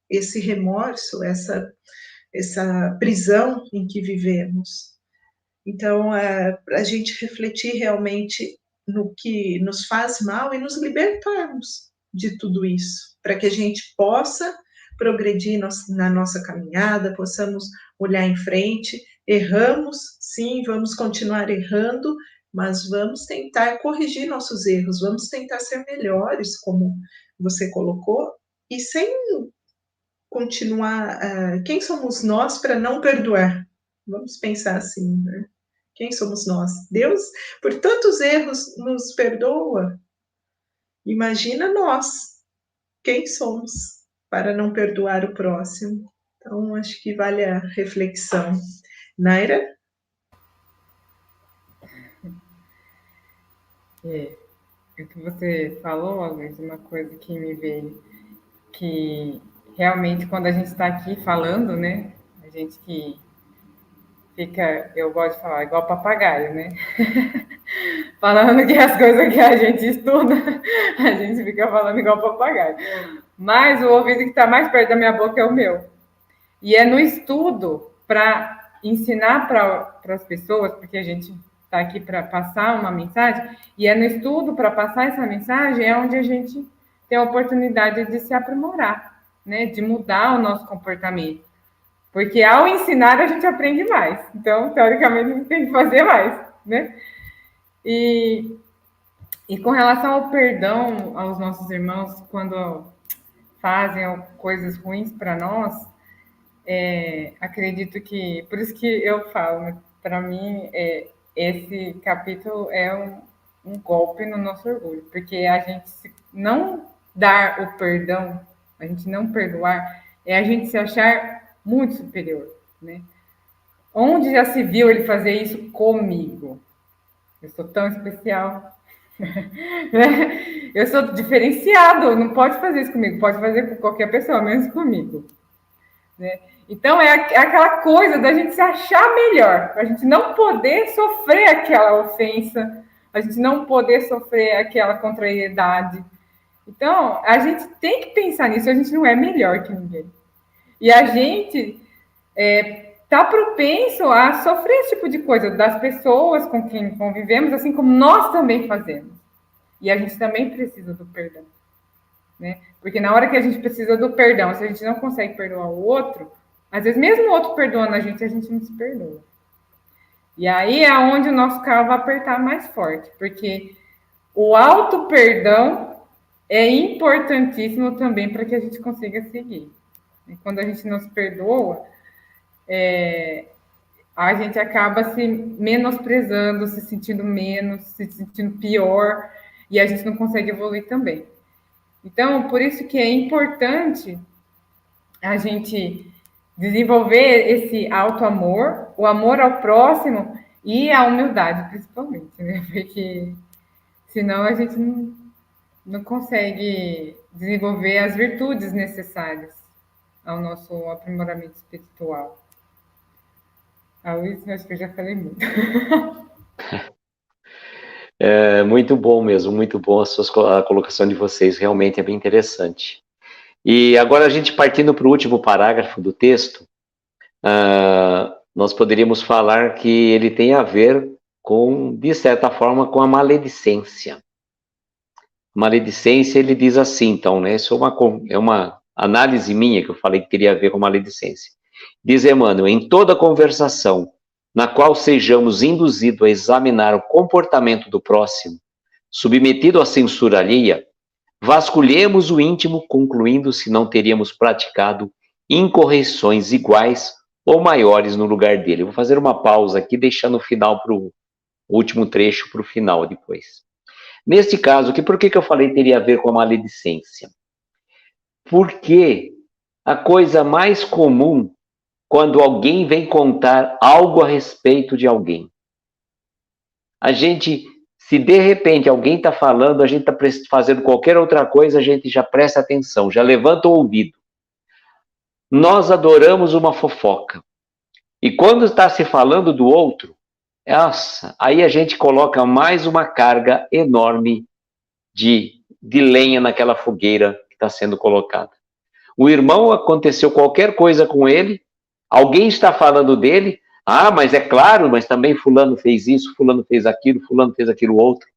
esse remorso, essa prisão em que vivemos. Então, para a gente refletir realmente no que nos faz mal e nos libertarmos de tudo isso, para que a gente possa progredir na nossa caminhada, possamos olhar em frente. Erramos, sim, vamos continuar errando, mas vamos tentar corrigir nossos erros, vamos tentar ser melhores, como você colocou, e sem continuar. Quem somos nós para não perdoar? Vamos pensar assim, né? Quem somos nós? Deus, por tantos erros, nos perdoa. Imagina nós, quem somos para não perdoar o próximo? Então, acho que vale a reflexão. Naira? O que você falou, Luiz, uma coisa que me veio, que realmente quando a gente está aqui falando, né, a gente que fica, eu gosto de falar, igual papagaio, né? Falando que as coisas que a gente estuda, a gente fica falando igual papagaio. Mas o ouvido que está mais perto da minha boca é o meu. E é no estudo para ensinar para as pessoas, porque a gente está aqui para passar uma mensagem, e é no estudo para passar essa mensagem é onde a gente tem a oportunidade de se aprimorar, né? De mudar o nosso comportamento. Porque ao ensinar a gente aprende mais. Então, teoricamente, a gente tem que fazer mais, né? E com relação ao perdão aos nossos irmãos quando fazem coisas ruins para nós, acredito que, por isso que eu falo, né, para mim, esse capítulo é um golpe no nosso orgulho, porque a gente não dar o perdão, a gente não perdoar, é a gente se achar muito superior, né? Onde já se viu ele fazer isso comigo? Eu sou tão especial, né? Eu sou diferenciado, não pode fazer isso comigo, pode fazer com qualquer pessoa, menos comigo, né? Então é aquela coisa da gente se achar melhor, a gente não poder sofrer aquela ofensa, a gente não poder sofrer aquela contrariedade. Então a gente tem que pensar nisso, a gente não é melhor que ninguém. E a gente está propenso a sofrer esse tipo de coisa das pessoas com quem convivemos, assim como nós também fazemos. E a gente também precisa do perdão, né? Porque na hora que a gente precisa do perdão, se a gente não consegue perdoar o outro, às vezes mesmo o outro perdoando a gente não se perdoa. E aí é onde o nosso carro vai apertar mais forte, porque o auto-perdão é importantíssimo também para que a gente consiga seguir. E quando a gente não se perdoa, a gente acaba se menosprezando, se sentindo menos, se sentindo pior, e a gente não consegue evoluir também. Então, por isso que é importante a gente desenvolver esse auto-amor, o amor ao próximo e a humildade, principalmente, né? Porque senão a gente não consegue desenvolver as virtudes necessárias ao nosso aprimoramento espiritual. Luiz, acho que eu já falei muito. Muito bom mesmo, muito bom a colocação de vocês, realmente é bem interessante. E agora a gente partindo para o último parágrafo do texto, nós poderíamos falar que ele tem a ver com, de certa forma, com a maledicência. Maledicência, ele diz assim, então, né? Isso é uma análise minha que eu falei que teria a ver com maledicência. Diz Emmanuel, em toda conversação na qual sejamos induzidos a examinar o comportamento do próximo, submetido à censura alheia, vasculhemos o íntimo, concluindo se não teríamos praticado incorreções iguais ou maiores no lugar dele. Eu vou fazer uma pausa aqui, deixando o final para o último trecho para o final depois. Neste caso, por que eu falei teria a ver com a maledicência? Porque a coisa mais comum quando alguém vem contar algo a respeito de alguém, a gente, se de repente alguém está falando, a gente está fazendo qualquer outra coisa, a gente já presta atenção, já levanta o ouvido. Nós adoramos uma fofoca. E quando está se falando do outro, nossa, aí a gente coloca mais uma carga enorme de lenha naquela fogueira que está sendo colocada. O irmão, aconteceu qualquer coisa com ele, alguém está falando dele, mas é claro, mas também fulano fez isso, fulano fez aquilo outro.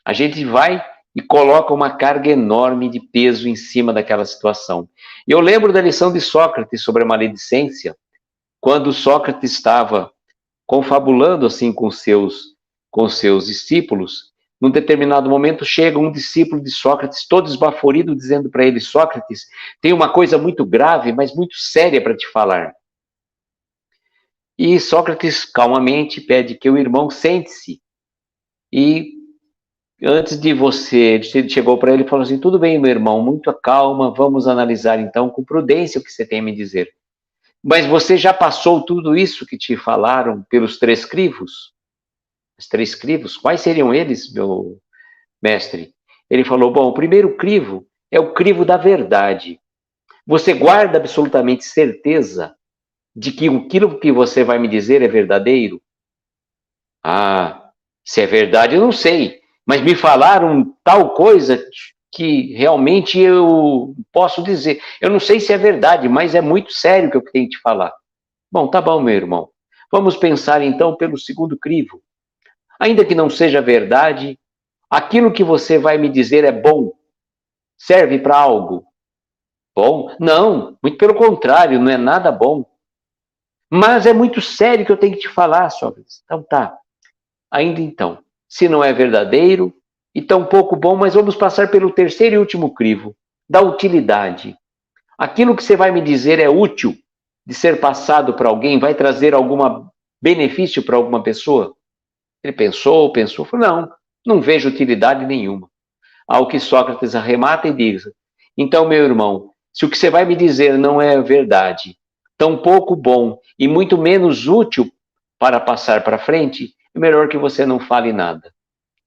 A gente vai e coloca uma carga enorme de peso em cima daquela situação. E eu lembro da lição de Sócrates sobre a maledicência, quando Sócrates estava confabulando assim com seus discípulos. Num determinado momento chega um discípulo de Sócrates, todo esbaforido, dizendo para ele: Sócrates, tem uma coisa muito grave, mas muito séria para te falar. E Sócrates calmamente pede que o irmão sente-se. E antes de ele chegou para ele e falou assim: tudo bem, meu irmão, muito calma, vamos analisar então com prudência o que você tem a me dizer. Mas você já passou tudo isso que te falaram pelos 3 crivos? Os 3 crivos, quais seriam eles, meu mestre? Ele falou: bom, o primeiro crivo é o crivo da verdade. Você guarda absolutamente certeza de que aquilo que você vai me dizer é verdadeiro? Se é verdade eu não sei, mas me falaram tal coisa que realmente eu posso dizer. Eu não sei se é verdade, mas é muito sério o que eu tenho que te falar. Bom, tá bom, meu irmão. Vamos pensar então pelo segundo crivo. Ainda que não seja verdade, aquilo que você vai me dizer é bom? Serve para algo? Bom? Não, muito pelo contrário, não é nada bom. Mas é muito sério que eu tenho que te falar, Sócrates. Então tá. Ainda então, se não é verdadeiro e tão pouco bom, mas vamos passar pelo terceiro e último crivo, da utilidade. Aquilo que você vai me dizer é útil de ser passado para alguém? Vai trazer algum benefício para alguma pessoa? Ele pensou, falou: não vejo utilidade nenhuma. Ao que Sócrates arremata e diz: então, meu irmão, se o que você vai me dizer não é verdade, tão pouco bom e muito menos útil para passar para frente, é melhor que você não fale nada.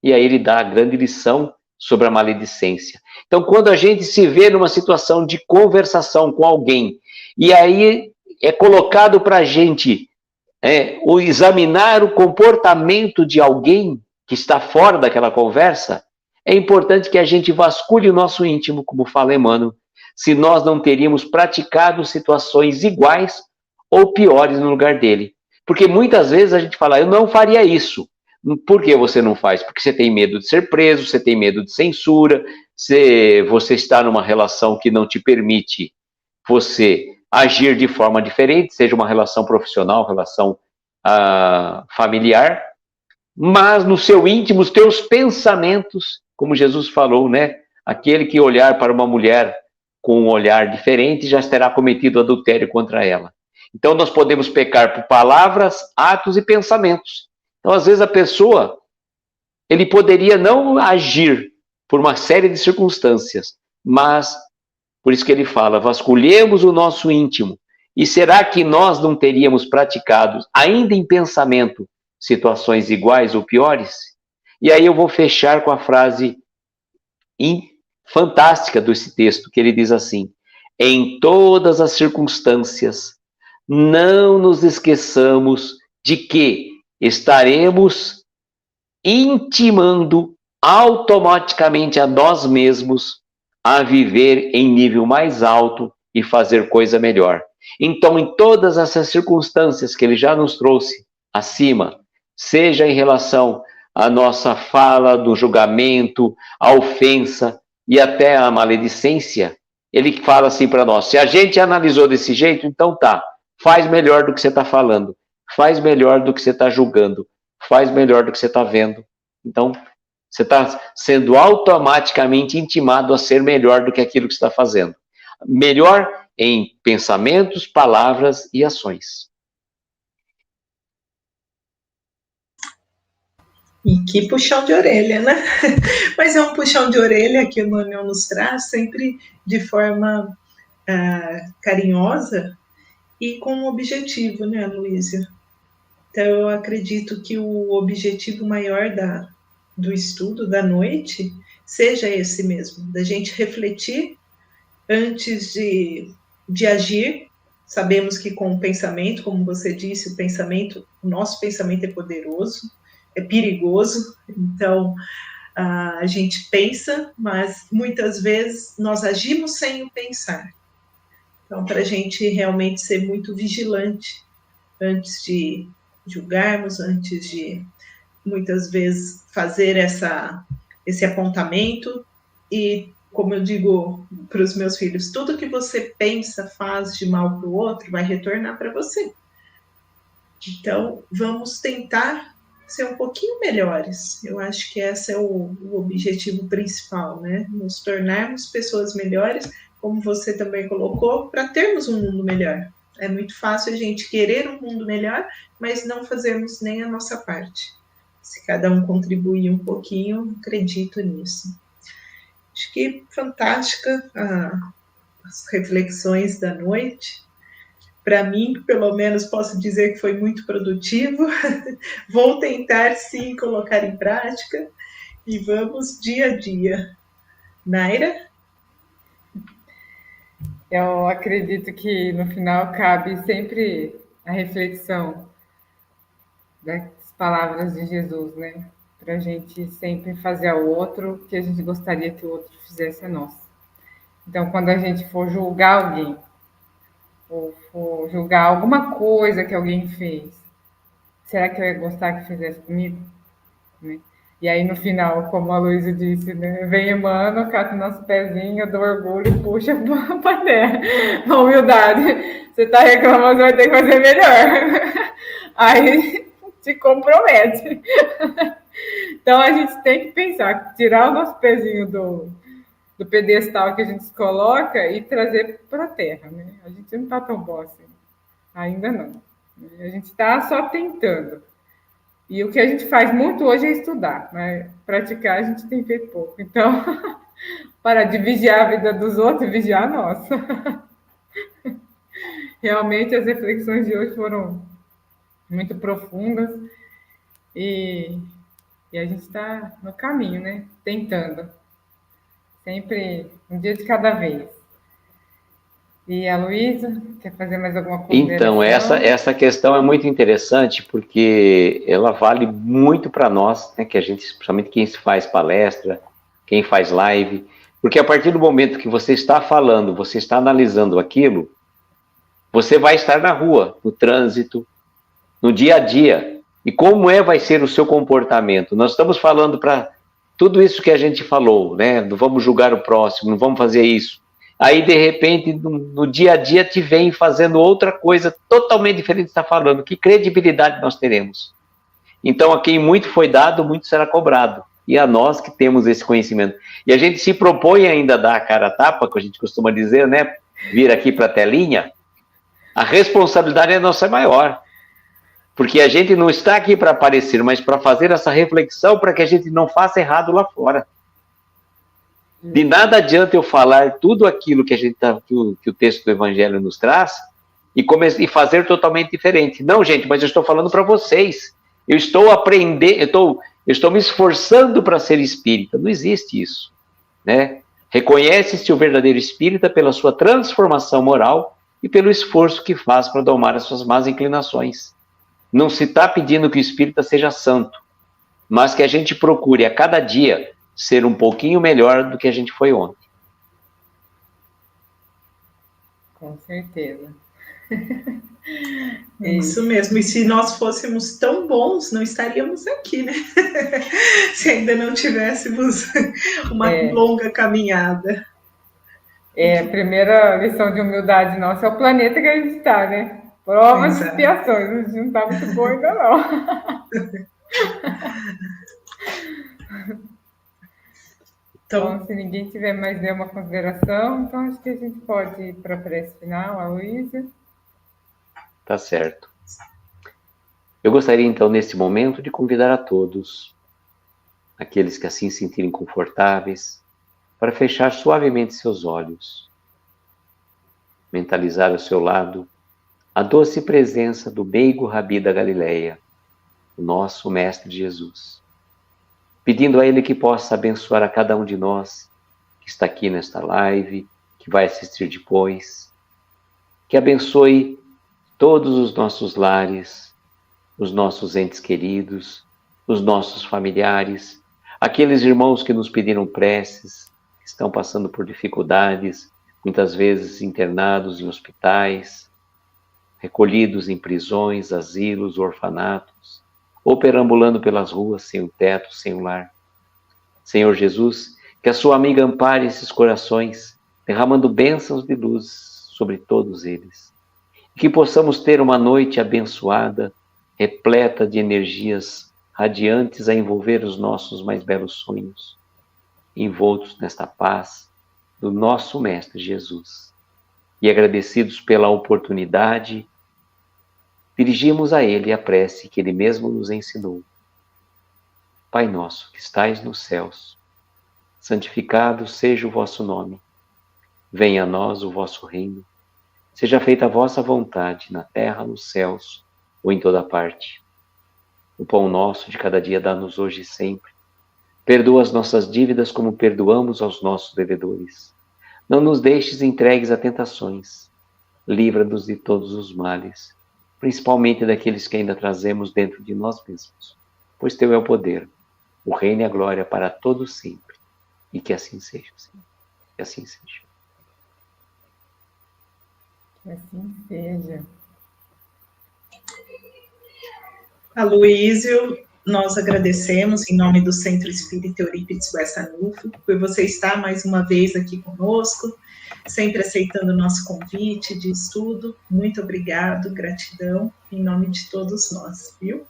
E aí ele dá a grande lição sobre a maledicência. Então, quando a gente se vê numa situação de conversação com alguém, e aí é colocado para a gente o examinar o comportamento de alguém que está fora daquela conversa, é importante que a gente vasculhe o nosso íntimo, como fala Emmanuel, se nós não teríamos praticado situações iguais ou piores no lugar dele. Porque muitas vezes a gente fala: eu não faria isso. Por que você não faz? Porque você tem medo de ser preso, você tem medo de censura, você está numa relação que não te permite você agir de forma diferente, seja uma relação profissional, relação familiar, mas no seu íntimo, os teus pensamentos, como Jesus falou, né? Aquele que olhar para uma mulher com um olhar diferente já terá cometido adultério contra ela. Então, nós podemos pecar por palavras, atos e pensamentos. Então, às vezes, a pessoa, ele poderia não agir por uma série de circunstâncias, mas, por isso que ele fala, vasculhemos o nosso íntimo. E será que nós não teríamos praticado, ainda em pensamento, situações iguais ou piores? E aí eu vou fechar com a frase fantástica desse texto, que ele diz assim: em todas as circunstâncias, não nos esqueçamos de que estaremos intimando automaticamente a nós mesmos a viver em nível mais alto e fazer coisa melhor. Então, em todas essas circunstâncias que ele já nos trouxe acima, seja em relação à nossa fala, do julgamento, à ofensa e até à maledicência, ele fala assim para nós: se a gente analisou desse jeito, então tá, faz melhor do que você está falando, faz melhor do que você está julgando, faz melhor do que você está vendo. Então, você está sendo automaticamente intimado a ser melhor do que aquilo que você está fazendo. Melhor em pensamentos, palavras e ações. E que puxão de orelha, né? Mas é um puxão de orelha que o Emmanuel nos traz sempre de forma carinhosa e com um objetivo, né, Luísa? Então, eu acredito que o objetivo maior do estudo da noite seja esse mesmo, da gente refletir antes de agir, Sabemos que com o pensamento, como você disse, o nosso pensamento é poderoso, é perigoso, então a gente pensa, mas muitas vezes nós agimos sem o pensar. Então, para a gente realmente ser muito vigilante antes de julgarmos, antes de muitas vezes fazer esse apontamento, e como eu digo para os meus filhos, tudo que você pensa, faz de mal para o outro, vai retornar para você. Então, vamos tentar ser um pouquinho melhores. Eu acho que esse é o objetivo principal, né? Nos tornarmos pessoas melhores, como você também colocou, para termos um mundo melhor. É muito fácil a gente querer um mundo melhor, mas não fazermos nem a nossa parte. Se cada um contribuir um pouquinho, acredito nisso. Acho que fantástica as reflexões da noite. Para mim, pelo menos, posso dizer que foi muito produtivo. Vou tentar, sim, colocar em prática e vamos dia a dia. Naira? Eu acredito que no final cabe sempre a reflexão das palavras de Jesus, né? Para a gente sempre fazer ao outro o que a gente gostaria que o outro fizesse a nós. Então, quando a gente for julgar alguém, ou for julgar alguma coisa que alguém fez, será que eu ia gostar que fizesse comigo? Né? E aí, no final, como a Luísa disse, né? Vem Emmanuel, cata o nosso pezinho do orgulho e puxa para terra. A humildade. Você está reclamando, você vai ter que fazer melhor. Aí te compromete. Então, a gente tem que pensar, tirar o nosso pezinho do pedestal que a gente coloca e trazer para a terra. Né? A gente não está tão bom assim. Ainda não. A gente está só tentando. E o que a gente faz muito hoje é estudar, né? Praticar a gente tem feito pouco. Então, para de vigiar a vida dos outros, vigiar a nossa. Realmente as reflexões de hoje foram muito profundas e a gente está no caminho, né? Tentando. Sempre um dia de cada vez. E a Luísa, quer fazer mais alguma coisa? Então, essa questão é muito interessante porque ela vale muito para nós, né, que a gente, principalmente quem faz palestra, quem faz live, porque a partir do momento que você está falando, você está analisando aquilo, você vai estar na rua, no trânsito, no dia a dia. E como vai ser o seu comportamento? Nós estamos falando para tudo isso que a gente falou, né? Não vamos julgar o próximo, não vamos fazer isso. Aí, de repente, no dia a dia, te vem fazendo outra coisa totalmente diferente do que está falando. Que credibilidade nós teremos? Então, a quem muito foi dado, muito será cobrado. E a nós que temos esse conhecimento. E a gente se propõe ainda a dar a cara a tapa, que a gente costuma dizer, né? Vir aqui para a telinha. A responsabilidade é nossa maior. Porque a gente não está aqui para aparecer, mas para fazer essa reflexão para que a gente não faça errado lá fora. De nada adianta eu falar tudo aquilo que a gente que o texto do Evangelho nos traz e fazer totalmente diferente. Não, gente, mas eu estou falando para vocês. Eu estou aprendendo, eu estou me esforçando para ser espírita. Não existe isso, né? Reconhece-se o verdadeiro espírita pela sua transformação moral e pelo esforço que faz para domar as suas más inclinações. Não se está pedindo que o espírita seja santo, mas que a gente procure a cada dia ser um pouquinho melhor do que a gente foi ontem. Com certeza. Isso mesmo. E se nós fôssemos tão bons, não estaríamos aqui, né? Se ainda não tivéssemos uma longa caminhada. A primeira lição de humildade nossa é o planeta que a gente está, né? Provas e expiações. A gente não está muito bom ainda, não. Então, se ninguém tiver mais nenhuma consideração, então acho que a gente pode ir para a prece final, a Luísa. Tá certo. Eu gostaria, então, nesse momento, de convidar a todos, aqueles que assim se sentirem confortáveis, para fechar suavemente seus olhos, mentalizar ao seu lado a doce presença do meigo Rabi da Galileia, o nosso Mestre Jesus, pedindo a Ele que possa abençoar a cada um de nós que está aqui nesta live, que vai assistir depois, que abençoe todos os nossos lares, os nossos entes queridos, os nossos familiares, aqueles irmãos que nos pediram preces, que estão passando por dificuldades, muitas vezes internados em hospitais, recolhidos em prisões, asilos, orfanatos, ou perambulando pelas ruas sem um teto, sem um lar. Senhor Jesus, que a sua amiga ampare esses corações, derramando bênçãos de luz sobre todos eles. E que possamos ter uma noite abençoada, repleta de energias radiantes a envolver os nossos mais belos sonhos, envoltos nesta paz do nosso Mestre Jesus. E agradecidos pela oportunidade, dirigimos a Ele a prece que Ele mesmo nos ensinou. Pai nosso, que estais nos céus, santificado seja o vosso nome. Venha a nós o vosso reino. Seja feita a vossa vontade, na terra, nos céus, ou em toda parte. O pão nosso de cada dia dá-nos hoje e sempre. Perdoa as nossas dívidas como perdoamos aos nossos devedores. Não nos deixes entregues a tentações. Livra-nos de todos os males, principalmente daqueles que ainda trazemos dentro de nós mesmos. Pois teu é o poder, o reino e a glória para todos sempre. E que assim seja, Senhor. Que assim seja. Que assim seja. Aloísio, nós agradecemos em nome do Centro Espírita Eurípides Barçanufo por você estar mais uma vez aqui conosco, sempre aceitando o nosso convite de estudo. Muito obrigado, gratidão, em nome de todos nós, viu?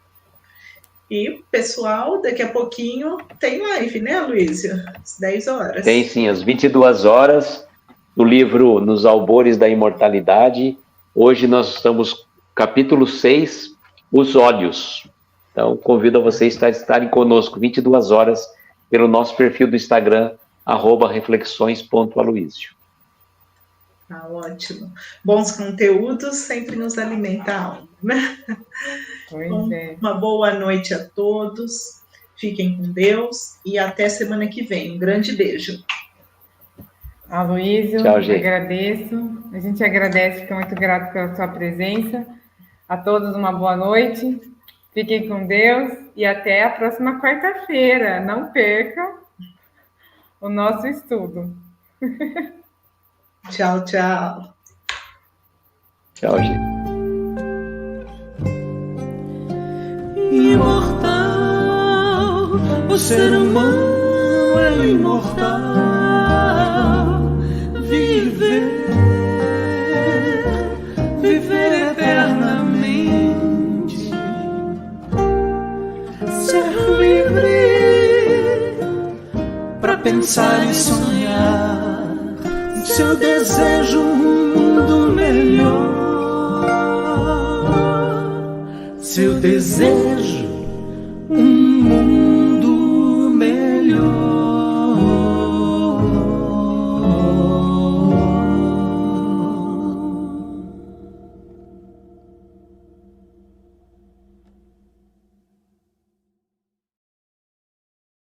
E, pessoal, daqui a pouquinho tem live, né, Aloísio? Às 10 horas. Tem sim, às 22 horas, do livro Nos Albores da Imortalidade. Hoje nós estamos capítulo 6, Os Olhos. Então, convido a vocês a estarem conosco 22 horas pelo nosso perfil do Instagram, @reflexões.aloísio. Ah, ótimo. Bons conteúdos sempre nos alimentam a alma, né? Pois é. Uma boa noite a todos. Fiquem com Deus e até semana que vem. Um grande beijo. Aloísio, Tchau, gente. agradeço. A gente agradece, fica muito grato pela sua presença. A todos uma boa noite. Fiquem com Deus e até a próxima quarta-feira. Não percam o nosso estudo. Tchau, tchau. Tchau, gente. Imortal, o ser humano é imortal. Viver eternamente, ser livre para pensar e sonhar. Seu desejo um mundo melhor. Seu desejo um mundo melhor.